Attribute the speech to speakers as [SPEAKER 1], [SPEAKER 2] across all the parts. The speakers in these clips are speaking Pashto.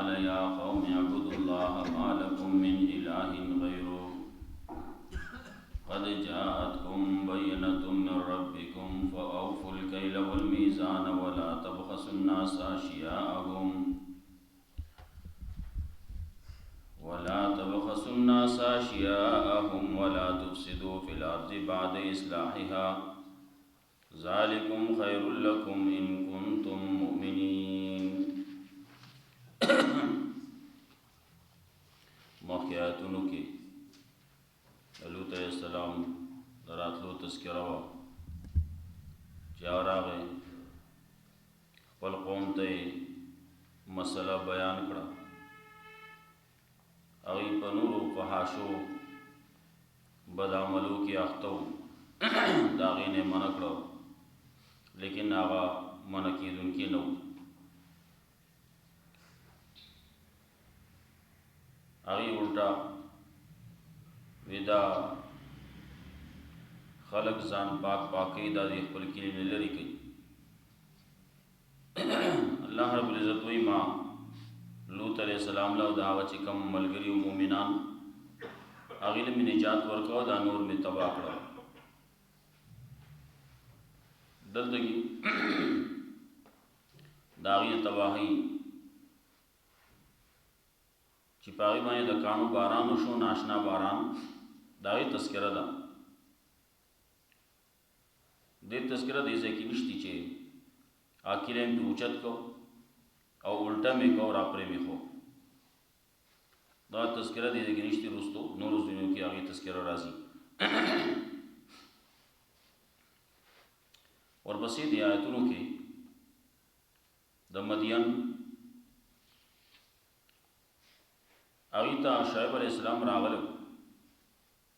[SPEAKER 1] قال يا قوم اعبدوا الله ما لكم من إله غيره قد جاءتكم بينة من ربكم فأوفوا الكيل والميزان ولا تبخسوا الناس أشياءهم ولا تفسدوا في الأرض بعد إصلاحها ذلكم خير لكم إن كنتم مؤمنين. مخکې آیتونو کې لوط علیہ السلام راتلو تذکره وه چې هغه راغی خپل قوم ته یې مسله بیان کړه. هغوی په نورو فحاشو بد عملو کې اخته وو، د هغې نه یې منع کړه، لیکن هغه منع کېدونکي نه وو. هغې الټا وی دا خلق ځان پاک کوي، دا د خپل کلي نه لرې کوي. الله رب العزت وایي ما لوط علیہ السلام له د هغه چې کوم ملګري او مؤمنان هغې له مې نجات ورکړه، دا نور مې تباه کړه. دلته کې د هغې تباهۍ چې په هغې باندې د کاڼو باران وشو، ناشنا باران، د هغې تذکره ده. دې تذکره دې ځای کې نشته چې کلی مې پې اوچت کو او الټه مې کو را پرې مې خو، دا تذکره دې ځای کې نشته. رستو نورو ځایونو کې هغې تذکره راځي. ورپسې دې آیتونو کې د مدین هغې ته شعیب علیہ السلام راغلی،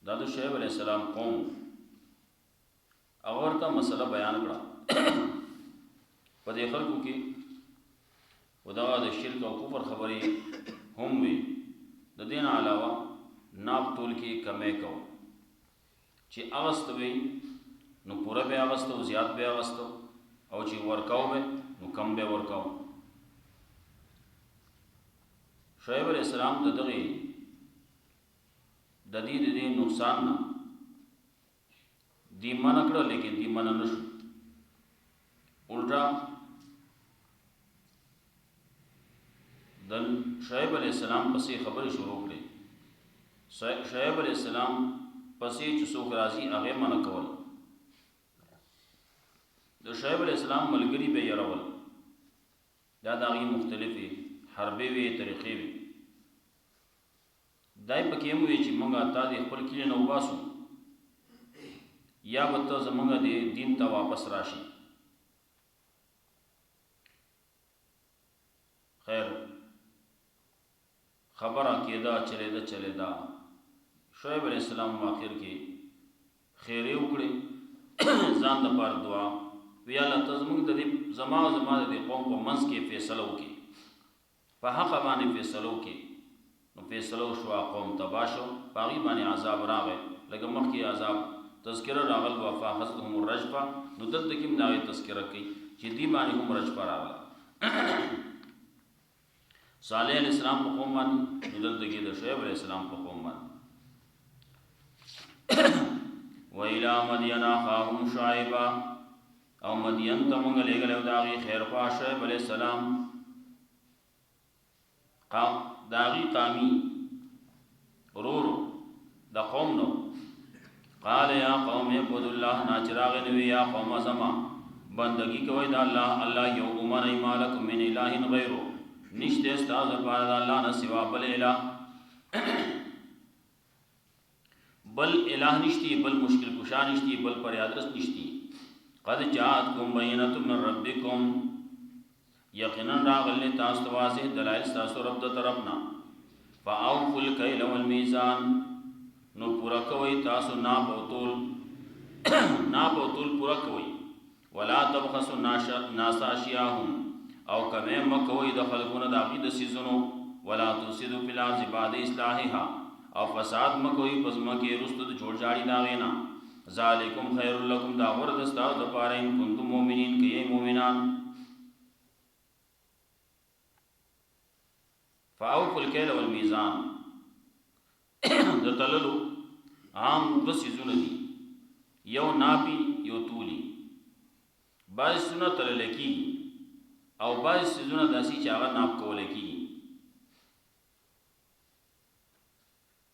[SPEAKER 1] دا د شعیب علیہ السلام قوم. هغه ورته مسله بیان کړه. په دې خلکو کې و دغه د شرک او کفر خبرې هم وي. د دې نه علاوه ناپ تول کې کمی کو، چې اغست وي نو پوره به اغستو، زیات به اغستو، او چې ورکاو به نو کم به ورکاو. شعیب علیہ السلام د دغې د دې نقصان نه دی منع کړه، لیکن دی منع نه شو. الټا د شعیب علیہ السلام پسې خبرې شروع کړې. شعیب علیہ السلام پسې چې څوک راځي هغې منع کول. د شعیب علیہ السلام ملګري به یرول، دا د هغې مختلفې حربې وې، طریقې وې. دای پکې هم وی چې مونږ تا د خپل کلي نه وباسو، یا به ته زمونږ د دین ته واپس راشي. خیر خبره کېده، چلېده. شعیب علیہ السلام آخر کې خیرې وکړې، ځان دپاره دعا وی الله ته زمونږ د دې زما د دې قوم په منځ کې فیصله وکړي، په حق باندې فیصله وکړي. نو فیصله وشوه، قوم تباه شو، په هغې باندې عذاب راغی. لکه مخکې عذاب تذکره راغل وفاخذتهم الرجفه، نو دلته کې هم د هغې تذکره کوي چې دې باندې هم رجفه راغله. صالح علیہ السلام په قوم باندې، نو دلته کې د شعیب علیہ السلام په قوم باندې. وإلى مدین أخاهم شعیبا، او مدین ته مونږ لېږلی و د هغې خیرخوا شعیب علیہ السلام، د هغې قامي ورورو د قوم نو. قال یا قوم اعبدوا الله، نا چې راغی نو وی یا قومه زما بندګي کوئ د الله. الله یو ومنئ ما لکم من اله غیرو، نشته ستاسو لپاره د الله نه سوا بل اله، بل اله نشتی، بل مشکل کشا نشتی، بل فریادرس نشتی. قد جاءتکم بینة من ربکم، یقینا راغلی تاسو ته واضح دلایل ستاسو رب د طرفنا. فاوفوا الکیل والمیزان، نو پورا کوئ تاسو ناپ او تول پورا کوئ. ولا تبخسوا الناس اشیاءهم، او کمی مکوئ د خلقونه د هغې د څیزونو. ولا تفسدوا فی الارض بعد اصلاحها، او فساد مکوئ په ځمکې وروسته د جوړ جاړي د هغې نه. ذالکم خیر لکم، دا غوره ده ستاسو دپاره، ان کنتم مؤمنین، که یې مؤمنان. فاوفوا الكيل والميزان د تللو عام دو سیزونه دي، یو ناپی یو تولی. بعض سیزونه تلل کېږي او بعض سیزونه داسې چې هغه ناپ کولی کېږي.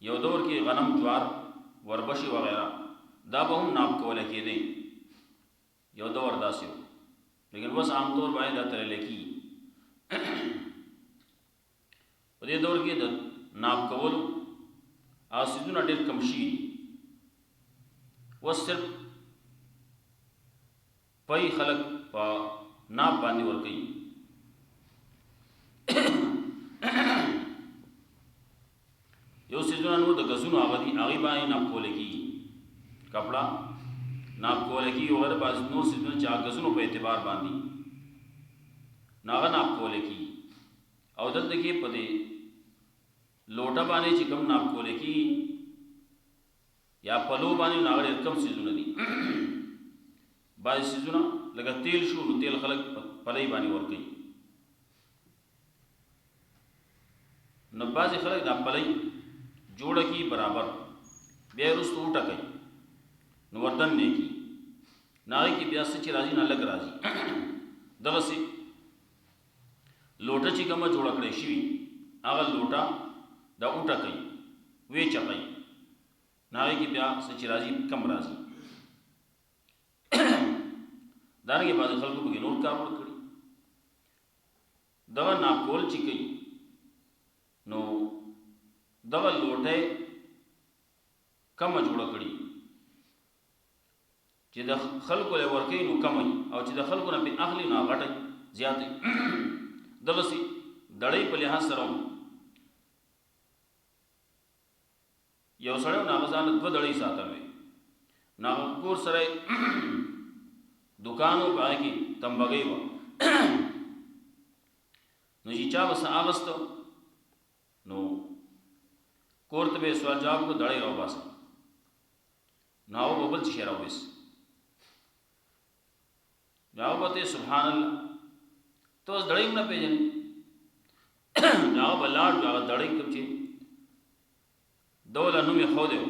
[SPEAKER 1] یو دور کې غنم، جوار، وربشي وغیرہ دا به هم ناپ کولی کېدی، یو دور داسې و، لیکن بس عام طور باندې دا تلل کېږي. په دې دور کې د ناپ کولو او سیزونه ډېر کم شي دي. اوس صرف پای خلک په ناپ باندې ورکوي. یو سیزونه نور د ګزونو هغه دي، هغې باندې ناپ کولی کېږي، کپړه ناپ کولی کېږي وغیره. بعض نور سیزونه چې هغه ګزونو په اعتبار باندې نو هغه ناپ کولی کېږي. او دلته کې په دې لوټه باندې چې کوم ناپ کولی کېږي یا پلو باندې نو هغه ډېر کم سیزونه دي. بعض سیزونه لکه تیل شو، نو تیل خلک پلی باندې ورکوي. نو بعضې خلک دا پلی جوړه کړي برابر، بیا یې وروسته وټکوي نو وردن نه کړي، نو هغې کې بیا څه چې راځي نه لږ راځي. دغسې لوټه چې کومه جوړه کړې شوي هغه لوټه دا وټکوي، ویې چپوي، نو هغې کې بیا څه چې راځي کم راځي. دارنګې بعضې خلکو پکې نور کارونه کړي. دغه ناپ کول چې کوي نو دغه لوټه کمه جوړه کړي چې د خلکو له ورکوي نو کمه وي، او چې د خلکو نه پې اخلي نو غټه زیاته وي. دغسې دړۍ په لحاظ سره یو سړی نو هغه ځان له 2 دړۍ ساتل وی، نو هغه کور سره دکان و، په هغې کې تمبګۍ وه. نو چې چا به څه اخېسته نو کور ته به یې سوال جواب کړو، دړۍ راوباسه، نو هغه به بل څه شی راوویست. نو هغه به ته سبحان الله ته اوس دړۍ هم نه پېژنې. نو هغه به لاړ، هغه دړۍ کوم چې دوله نوم یې ښودی و،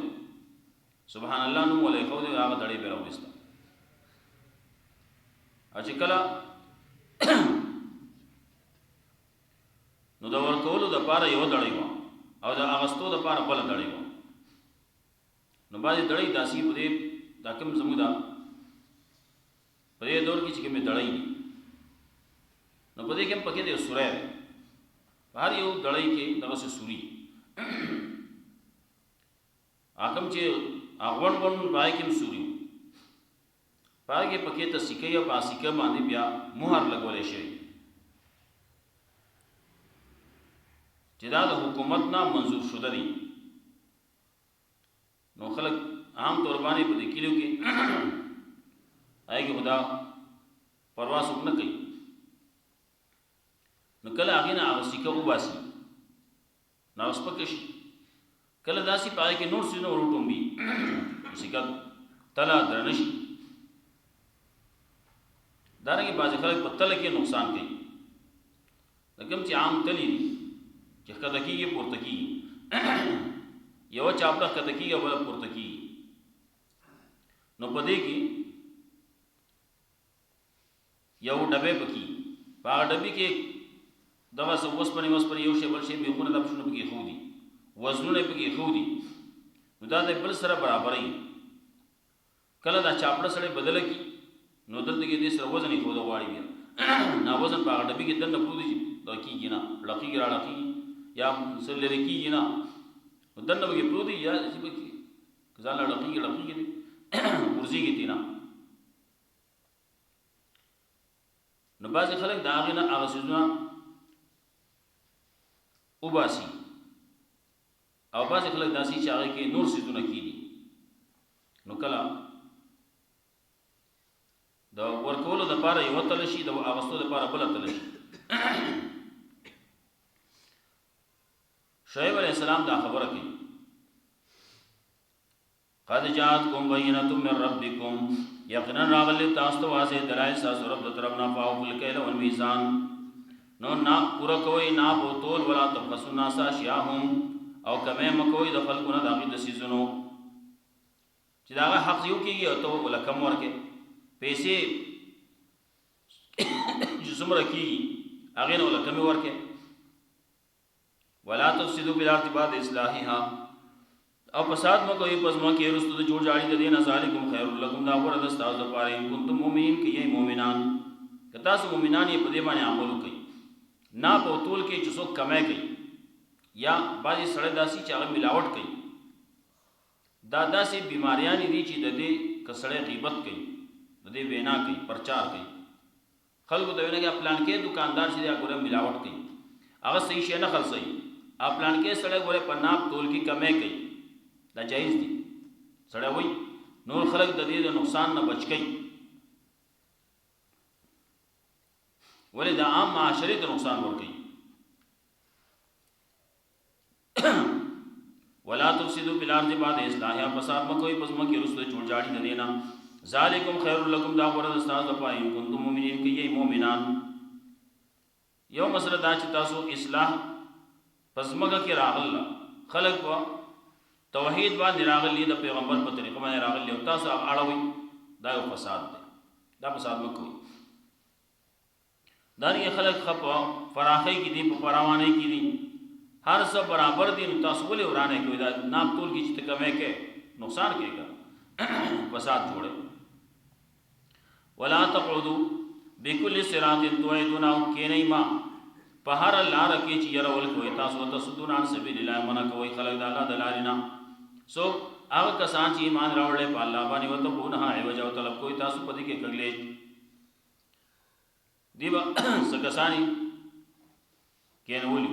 [SPEAKER 1] سبحان الله نوم وله یې ښودی و، هغه دړۍ به یې راوویسته. او چې کله نو د ورکولو دپاره یوه دړۍ وه او د اغستو دپاره بله دړۍ وه. نو بعضې دړۍ داسې په دې دا کوم زموږ دا په دې دور کې چې کومې دړۍ دي نو په دې کې هم پکې د یو سوری دی، په هر یو دړۍ کې دغسې سوري هغه کوم چې غونډ غونډ په هغې کې هم سوري و، په هغې کې پکې ته سیکۍ او په هغه سیکه باندې بیا مهر لګولی شوی چې دا د حکومت نه منظور شده دي. نو خلک عام طور باندې په دې کلیو کې هغې کې خو دا پروا څوک نه کوي. نو کله هغې نه هغه سیکه وباسي نو هغه سپکه شي، کله داسې په هغې کې نور څیزونه ور وټومبي سیکه تله درنه شي. دارنګې بعضې خلک په تله کې نقصان کوي، لکه کوم چې عام تلي دي چې ښکته کېږي پورته کېږي، یوه چاپړه ښکته کېږي او بله پورته کېږي. نو په دې کې یو ډبې پکې، په هغه ډبې کې دغسې اوسپنې وسپنې یو شی بل شی بیخونه دا پشونه پکې ښودي، وزنونه یې پکې ښودي، نو دا د بل سره برابروي. کله دا چاپړه سړی بدله کړي نو دلته کې دې سره وزن یې ښوده غواړي، بیا نا وزن په هغه ډبې کې دننه پرېږدي چې دا کېږي نه، لقېږي را لقېږي یا څه لرې کېږي نه، نو دننه به کې پرېږدي یا چې به که ځان له لقېږي غورځېږي ترې نه. نو بعضې خلک د هغې نه هغه څیزونه وباسي او بعضې خلک داسې چې هغې کې نور څیزونه کېږي. نو کله د ورکولو دپاره یوه تله شي، د اغوستو دپاره بله تله شي. شعیب علیہ السلام دا خبره کوي، قد جاءتکم بینة من ربکم، یقینا راغلی تاسو ته واضح دلایل ستاسو رب د طرف نه، فاوفوا الکیل والمیزان، نو نا پورا کوي نا بوتول ولا تبخسوا الناس اشیاءهم او کمه مکوي د خلقونه داغي د سيزونو چې داغه حق یو کیږي او ته ولکم ورکه پیسې جسمره کیږي هغه نو ولکم ورکه ولا تفسدوا بالارض بعد اصلاحها او فساد مکوي پس مو کې رستو د جوړ جاړي د دین ذالکم خیر لکم دا ور د استاد لپاره ان کنتم مؤمنین کې یې مؤمنان کتا سو مؤمنان یې په دې باندې عمل کوي نا په طول کې چې څوک کمای کوي یا بعضی سړی داسي چې هغه ملاوت کوي دا داسې بیماریاں دي چې د دې کسړې غیبت کوي د دې وینا کوي پرچار کوي خلکو ته وینا کې پلان کې دکاندار چې هغه ملاوت کوي هغه صحیح شي نه خلصي پلان کې سړی ګوره په ناپ تول کې کمای کوي دا جایز دي سړی وای نور خلک د دې نقصان نه بچ کوي ولې دا عام معاشري ته نقصان ورکوي ولا تفسدوا بالارض بعد اصلاحها فساد مکوئ پس مکه رسو جوړ جاړي نه دینا ذالکم خیر لکم دا ورته استاد په ان کنتم مؤمنین کې یې مؤمنان یو مسله دا چې تاسو اصلاح پس مکه کې راغل خلق په توحید باندې راغلي د پیغمبر په طریقه باندې راغلي او تاسو اړوي دا یو فساد دی دا فساد مکوئ دانګه خلق خپ فراخی کې دي په پراوانه کې دي هر څه برابر دي نو تاسو ولې ورانه کوي دا نام تول کې چې کمه کې نقصان کېږي فساد جوړه ولا تقعدوا بكل صراط توعدون او کینای ما په هر لار کې چې ير ول کوي تاسو ته سدون عن سبیل الله منا کوي خلق د الله د لارینه سو هغه کسان چې ایمان راوړل په الله باندې وته په نه عوض او طلب کوي تاسو په دې کې کړلې دیبا سکسانی کینولی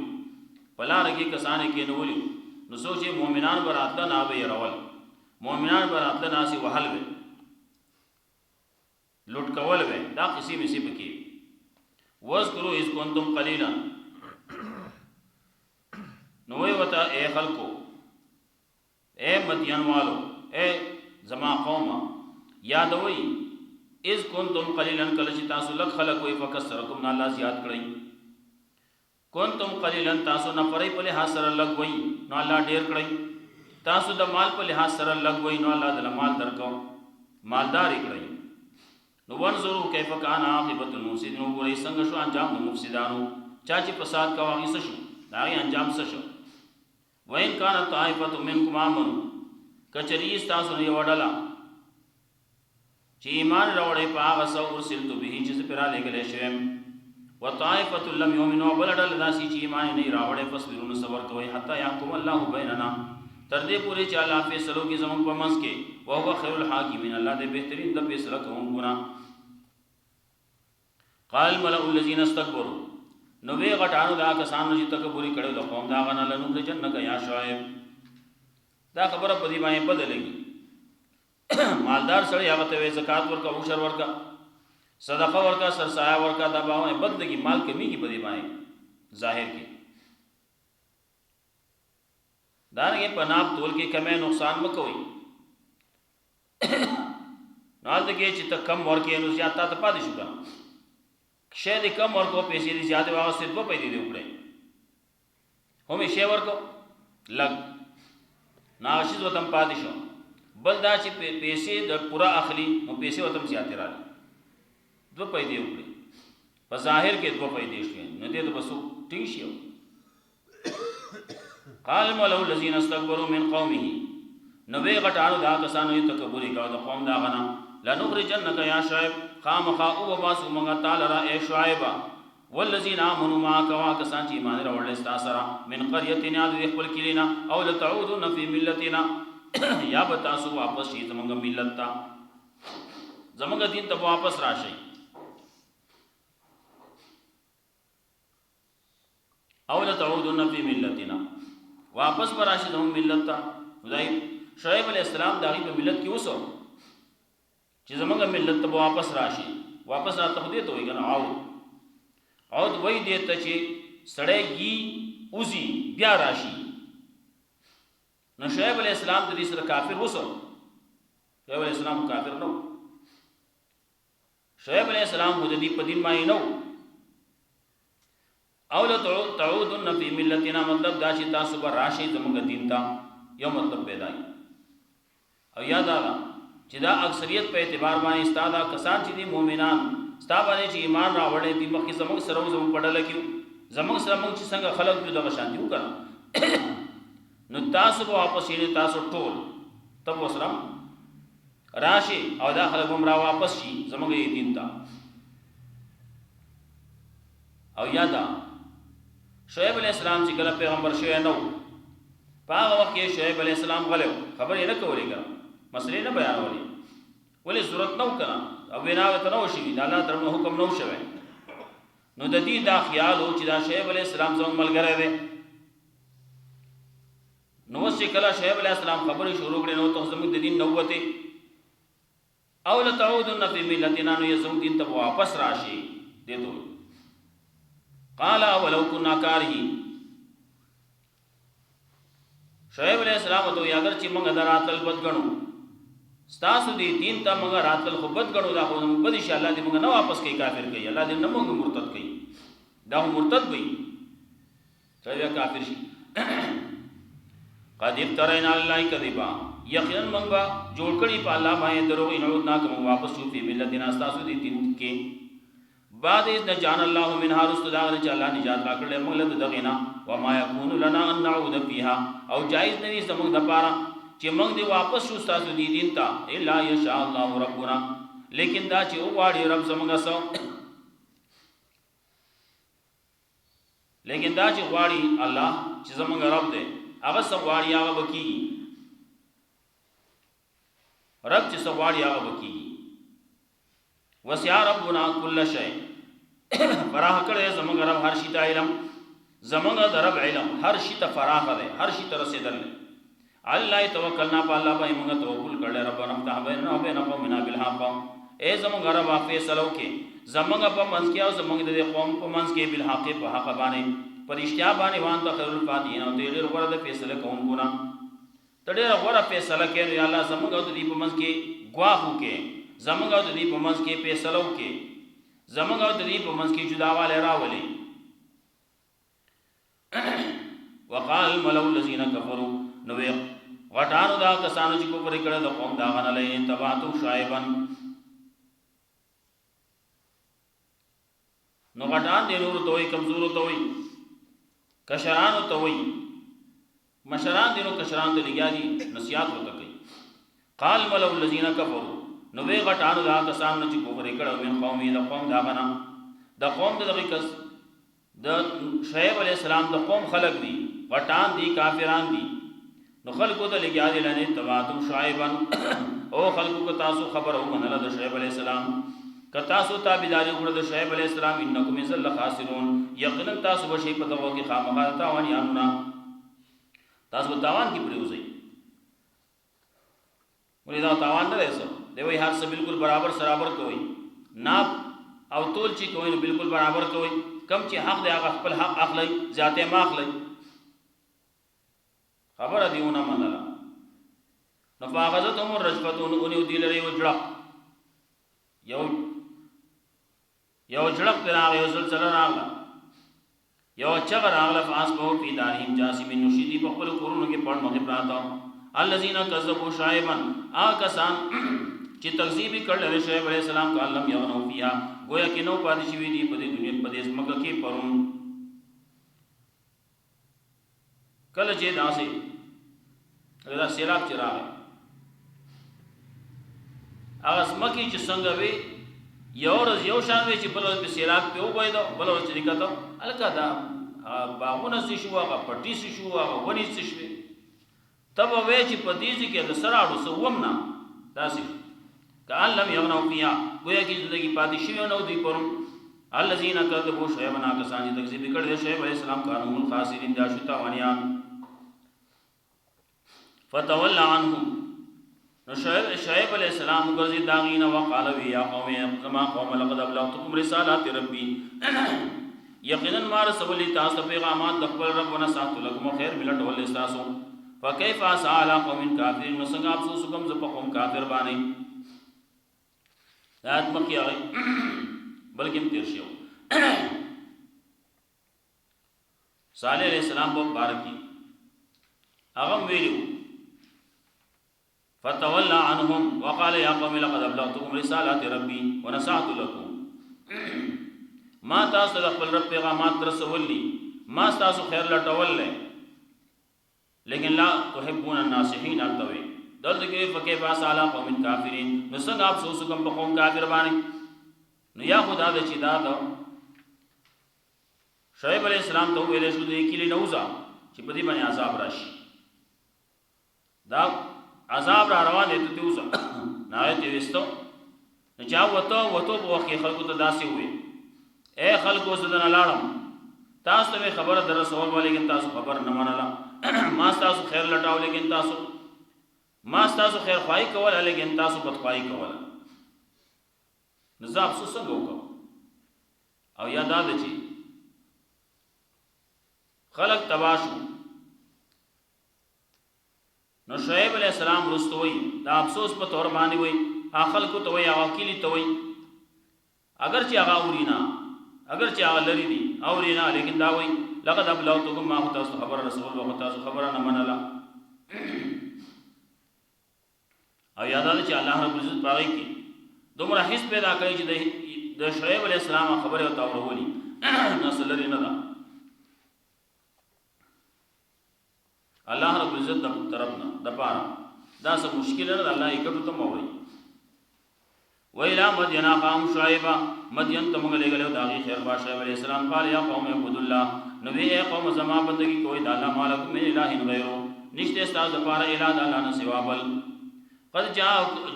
[SPEAKER 1] پلا رگی کسانی کینولی نو سوچے مومنان براتلا نابے رول مومنان براتلا ناسی وحل بے لٹ کول بے دا قسی میں سی بکی وذکروا اذ کنتم قلیلا نوے وتا اے خلقو اے مدین والو اے زما قوما یادوئی اذ کنتم قلیلا کله چې تاسو لک خلق وي فکسرکم نه الله زیات کړی کنتم قلیلا تاسو نه پرې په لحاظ سره لګ وي نو الله ډیر کړی تاسو د مال په لحاظ سره لګ وي نو الله د مال درکو مالدار کړی نو ونظروا کیف کان عاقبۃ المفسدین وګورئ څنګه شو انجام د مفسدانو چا چې فساد کاوه څه شو دا انجام څه شو وین کان طائفۃ منکم آمنوا کچری تاسو نه وډلا چې ایمان راوړې په هغه څو ورسلت به چې پیرا لګلې شوم وطائفه لم يؤمنوا بلدل داسي چې ایمان نه راوړې پس ورونو صبر کوي حتا يحكم الله بيننا تر دې پورې چې الله فیصلو کې زموږ په منځ کې او هو خير الحاکمین الله دې بهترین د فیصله کوونکو قال ملأ الذين استكبروا نو وی غټانو دا کسانو چې تکبر کړي د قوم دا غنه لنو د جنت یا شعیب دا خبره په دې باندې بدلېږي مالدار سړی هغه ته زکات ورکا او شر ورکا صدقه ورکا سرسایه ورکا دا باندې بدلږي مال کمی کی بدی باندې ظاهر کی دا نه پناب تول کې کمه نقصان مکوئ نال دې چې ته کم ورکې نو زیاته ته پاتې شو کنه شه دې کم ورکو پیسې دې زیاته واسطه په پیسې دې وکړي همې شه ورکو لګ ناشیز وتم پاتې شو بل دا چې پیسې د پورا اخلي نو پیسې وتم زیاتې راځي دو پیسې وکړي په ظاهر کې دو پیسې شوي نو دې ته بسو ټینګ شي قال ملو الذين استكبروا من قومه نو وی غټانو دا کسانو یې تکبر کاوه د قوم دا غنا لنخرجنك يا شعيب خامخا او باسو مونږه تعالی را اے شعيب والذین آمنوا معك وکسان چې ایمان راوړل استاسرا من قريتنا د خپل کلینا او لتعودون في ملتنا یا بتاسو واپس شي زمونږ ملت ته زمونږ دین ته واپس راشي او لتعودون في ملتنا واپس براشي زمونږ ملت ته خدای شعیب علیہ السلام داغي په ملت کې وسو چې زمونږ ملت ته واپس راشي واپس راته خو دې ته وي کنه او وای دې ته چې سړیږي اوزي بیا راشي نو شعیب علیہ السلام د دې سره کافر وسو شعیب علیہ السلام کافر نو شعیب علیہ السلام د دې په دین باندې نو او لتعودن فی ملتنا مطلب دا چې تاسو به راشي زموږ دین ته، یو مطلب پیدا ای. او یاد آغا چې دا اکثریت په اعتبار باندې ستا دا کسان چې دي مؤمنان ستا باندې چې ایمان راوړی دي مخکې زموږ سره زموږ په ډله کې زموږ سره موږ چې څنګه خلق کړو دغه شان دي وکړه. نو تاسو به واپس یې تاسو ټول تب وسره راشي او دا خلک هم را واپس شي زموږ دین ته. او یادا شعیب علیہ السلام چې کله پیغمبر شوی نو په هغه وخت کې شعیب علیہ السلام غلو خبرې نه کولې ګره مسلې نه بیانولې ولې ضرورت نو کړه او وینا ته نو شي دا الله تر حکم نو شوی. نو د دې دا خیال او چې دا شعیب علیہ السلام څنګه ملګری دی. نو چې کله شعیب علیہ السلام خبرې شروع کړې نو ته زموږ د دین نوته او لتعودن فی ملتنا نو یزم دین ته واپس راشي دې ته. قال ولو كنا كارهين شعیب علیہ السلام ته اگر چې موږ دراتل بد غنو ستاسو دې دین ته موږ راتل خو بد غنو دا خو بد ان شاء الله دې موږ نه واپس کوي کافر کوي الله دې نه موږ مرتد کوي دا مرتد وي چې کافر شي. قد افترينا الله كذبا یقینا موږ جوړ کړی په الله باندې دروغ نه نو کوم واپس شو په ملتنا ستاسو دې دین کې بعد اذ نجان الله منها رسول چې الله نجات راکړل موږ له دغینا و ما يكون لنا ان نعود فيها او جایز نه زموږ د پاره چې موږ دې واپس شو تاسو دې دین ته الا یشاء الله ربنا لیکن دا چې وغواړي رب زموږ سره لیکن دا چې غواړي الله چې زموږ رب دې هغه سره غواړي هغه وکي رب چې سره غواړي هغه وکي. وسع ربنا كل شيء فراخ کړه زمونږ رب هر شي ته علم زمونږ د رب علم هر شي ته فراخ ده هر شي ته رسیدل. الله توکلنا په الله باندې موږ توکل کړل ربنا فتح بیننا وبین قومنا بالحق اے زمونږ رب فیصلو کې زمونږ په منځ کې او زمونږ د قوم په منځ کې بالحق په حق باندې پرشتیا باندې وان ته خیر الفاتحین او دې ډېر غوړه فیصله کوونکو نه ته ډېر غوړه فیصله کوي یا الله زمونږ د دې په منځ کې گواهو کې زمونږ د دې په منځ کې فیصلو کې زمونږ د دې په منځ کې جداواله راولي. وقال الملأ الذين كفروا نو غټانو دا کسانو چې کوپر کړه د قوم دا غنلې تبعتو شعیبا نو غټان دې نور توي کمزور توي کشران توي مشران دې نو کشران دې لګیا دي نصيحت وکړي. قال الملأ الذين كفروا نو وی غټانو دا کسانو چې کوپر کړه من قومي د قوم دا غنا د قوم دغه کس د شعیب علیہ السلام د قوم خلق دي غټان دي کافران دي. نو خلقو ته لګیا دي لنه تبعتم شعیبا او خلقو کو تاسو خبر او منله د شعیب علیہ السلام ک تاسو تابعداري وکړه د شعیب علیہ السلام انکم ذل خاسرون یقینا تاسو بشي په دغه کې خامخا تاوان یانونه تاسو په تاوان کې پریوځي ولې دا تاوان نه رسو دی وای هر څه بالکل برابر سرابر کوي ناپ او تول چې کوي نو بالکل برابر کوي کم چې حق دی هغه خپل حق اخلي ذاته ما اخلي خبره دیونه منله. نو فاغذتهم الرجفتون اونیو دی لري وجړه یو جړق پر هغه یو زلزلہ راغله یو چغ راغله فاس په فی دارهم جاسمین نشیدی په خپل کورونو کې پړ مخه پراته الذين كذبوا شعيبا آکسان چې تکذیب کړل شعیب علیہ السلام کو علم یغنو فیها گویا کې نو پاتې شوی دی په دې دنیا په دې مکه کې پرون کله چې داسې دا سیلاب چې راغی هغه سمکی چې څنګه وي یو ورځ یو شان وي چې بل ورځ په سیلاب په وبایدو بل ورځ چې کته الکه دا باغونه څه شو هغه پټی څه شو هغه ونی څه شو تب وې چې په دې کې د سراړو سوم نه داسې کان لم یغنو فیها گویا کې زندگی پاتې شوی نو دوی پرون الذين كذبوا شعيبا کسان چې تکذیب کړل شعیب علیہ السلام قانون الخاسرین دا شتا ونیان فتولى عنهم نو شعیب علیہ السلام ګرځي داغین وقال یا قوم كما قوم لقد ابلغتكم رسالات ربي یقینا ما رسول تاسو پیغامات د خپل رب ونسات لكم خیر ملت ول استاسو فكيف اسال قوم كافرين نو څنګه افسوس کوم ز په قوم کافر باندې ذات مکیږي بلکې تیر شو صالح علیہ السلام په بارکی هغه ویلو فتولى عنهم وقال يا قوم لقد ابلغتكم رسالات ربي ونصحت لكم ما تاسو د خپل رب پیغامات رسولي ما تاسو خیر لټول لیکن لا تحبون الناصحين التوي دلته کې فکه فاصله قوم کافرین نو څنګه افسوس کوم په قوم کافر باندې نو یا خدا د چې دا شعیب علیہ السلام ته ویل شو د کلی نوزا چې په دې باندې عذاب راشي دا عذاب را روان دي ته اوسه نایت وستو نه چا وته په وخت خلکو ته داسې وي اے خلکو زدن لاړم تاسو ته خبره در رسول ولیکن تاسو خبر نه منله ما تاسو خیر لټاو لیکن تاسو ما تاسو خیر خوای کول لیکن تاسو بد خوای کول نزاب څه څنګه وکاو او یاد ده چې خلق تباشو نو شعیب علیہ السلام رستوي دا افسوس په تور باندې وای خلق ته وای واکیلی ته وای اگر چې هغه اورینا اگر چې هغه لري دي اورینا لیکن دا وای لقد ابلغتكم ما تاسو خبر رسول الله تاسو خبره نه منله او یاد ده چې الله رب عزت پاره کې دومره حس پیدا کړی چې د شعیب علیہ السلام خبره او تاورولي نسل لري نه ده الله رب عزت د طرفنا د پاره دا څه مشکل نه الله یې کټو ته موري ویلا مدین قام شعیب مدین ته موږ لګلو دا غي خیر با شعیب علیہ السلام قال یا قوم عبد الله نبی اے قوم زما بندگی کوئی د الله مالک من الہ غیره نشته استاد د پاره الہ د الله نه سوا بل قد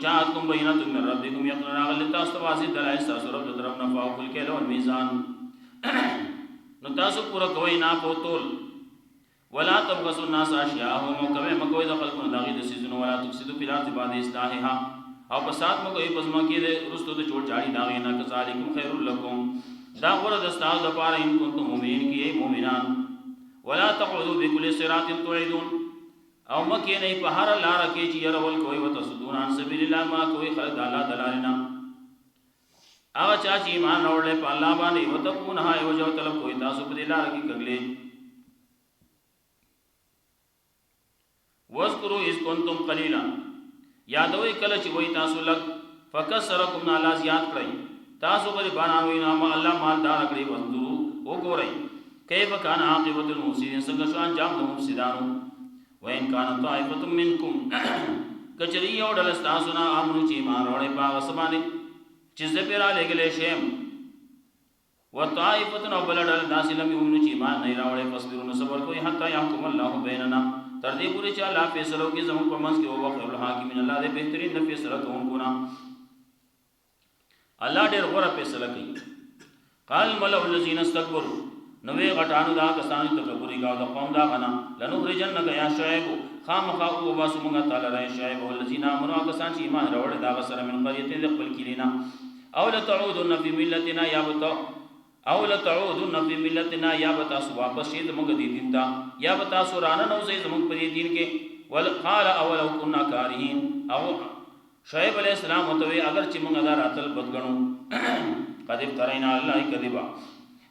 [SPEAKER 1] جاءتكم بينات من ربكم يقرنا غلتا استواسي دلائل تاسو رب طرف نه فاوق الكيل والميزان نو تاسو پورا کوي نا پوتول ولا تبغسوا الناس اشياءهم وكما مکوې د خلکو داغي د سيزونو ولا تفسدوا في الارض بعد اصلاحها او فساد مکوې پزما کې د رستو د چور جاړي داغي نه کذالکم خير لكم دا غره د استاد د پاره ان کنتم مؤمنین کې مؤمنان ولا تقعدوا بكل صراط توعدون او مکه نه په هر لار کې چې يرول کوئی وتصدون عن سبيل الله ما کوئی خلق الله دلالینا او چا چې ایمان اورل په الله باندې وتقونها یو جو طلب کوئی تاسو په لار کې کګلې واذکروا اذ کنتم قلیلا یادوي کله چې وای تاسو لګ فکسرکم نالا زیات کړی تاسو غریبان وای نام الله مالدار کړی وندو وګورئ کیف کان عاقبت المفسدين څنګه شو انجام د مفسدانو وین کان طائفه منکم کچری یو ډل تاسو نه امنو چې ایمان وروړي په اسمانه چې زپیرا لګلې شیم وطائفه نو بلډل داسلم یو چې ایمان نه راوړي فصبرون صبر کوي حتا يحكم الله بیننا تر دې پوری چې الله فیصلو کې زموږ په منځ کې او وخت الحاکمین الله دې بهترین د فیصله کوونکو نه الله ډېر غوړه فیصله کوي قال ملأ الذين استكبروا نوې غټانو دا کسانو تکبر یې دا قوم دا غنا لنخرجنک یا شعیب خامخا او واسو موږ تعالی را شعیب والذین آمنوا کسان چې ایمان راوړل دا غسر من قريه د خپل کلینا او لتعودن فی ملتنا یا بتو او لتعودن فی ملتنا یا بتاسو واپس شي زموږ دې دین ته یا بتاسو رانه نو زې زموږ په دې دین کې قال اولو كنا کارهین او شعیب علیہ السلام وتوی اگر چې موږ دا راتل بدګنو قد افترینا الله کذبا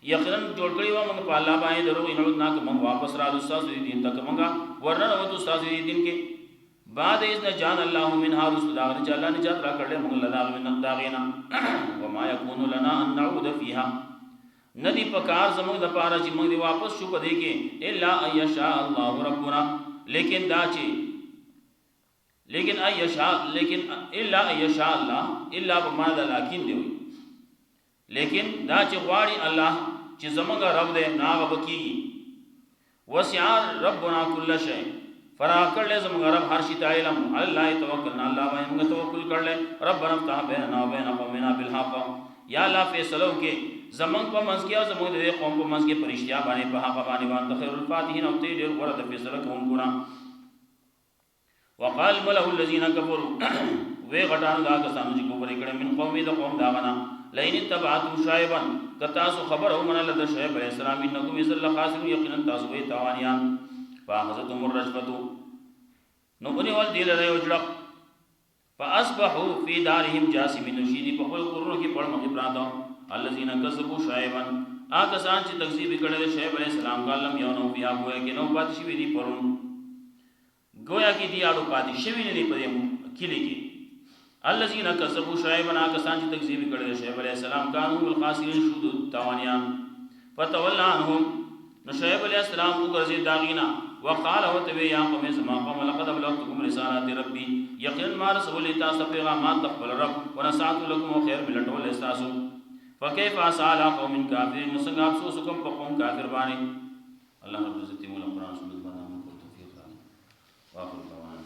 [SPEAKER 1] یقینا جوړ کړی و موږ په الله باندې درو انو نه کوم واپس را استاد دې دین ته کومه ورنه وته استاد دې دین کې بعد اذن جان الله منها رسول الله چې الله نجات را کړل موږ لدا من داغینا وما يكون لنا ان نعود فيها ندی پکار زموږ د پاره چې موږ دی واپس شو پدې کې الا ايشاء الله ربنا لیکن دا چې لیکن ايشاء لیکن الا ايشاء الله الا بما ذا لكن دی لیکن دا چې غواړي الله چې زموږ رب دې ناغه بکیږي وسع ربنا كل شيء فراکل زموږ رب هر شي ته علم الله توکلنا الله باندې موږ توکل کړل ربنا افتح بيننا وبين قومنا بالحق یا الله فیصلو کې زمون په منځ کې او زمون د قوم په منځ کې پرشتیا باندې په حق باندې باندې خیر الفاتحین او ته ډیر ورته فیصله کوونکو نه وقال ملأ الذين كفروا وی غټان دا کسانو چې کوبري کړه من قومي د قوم دا غنا لئن تبعتم شعيبا کتاسو خبر او منل د شعیب علیہ السلام انکم یذل خاسر یقینا تاسو وی توانیان فاخذتهم الرجفه نو بني ول دی لره وجړه فاصبحوا في دارهم جاثمين شيدي په خپل کورونو کې پړ مخې پراته الذين كذبوا شعيبا آکه سان چې تکذیب کړي د شعیب علیہ السلام کالم یو نو بیا گویا کې نو پاتې شوی دی پرون گویا کې دی اړو پاتې شوی نه دی په کلی کې الذين كذبوا شعيبا آکه سان چې تکذیب کړي د شعیب علیہ السلام کانوا الخاسرین شود توانیان فتولى عنهم نو شعیب علیہ السلام وګرځي داغینا وقال وتبي يا قوم ما قوم لقد بلغتكم رسالات ربي يقين ما رسول تاسو پیغامات خپل رب ونسعت لكم خير ملټول استاسو فكيف اسال قوم كافرين مسنګ افسوس کوم په قوم کافر باندې الله رب عزت مولا قرآن سنت باندې کو توفیق واخر دعوانا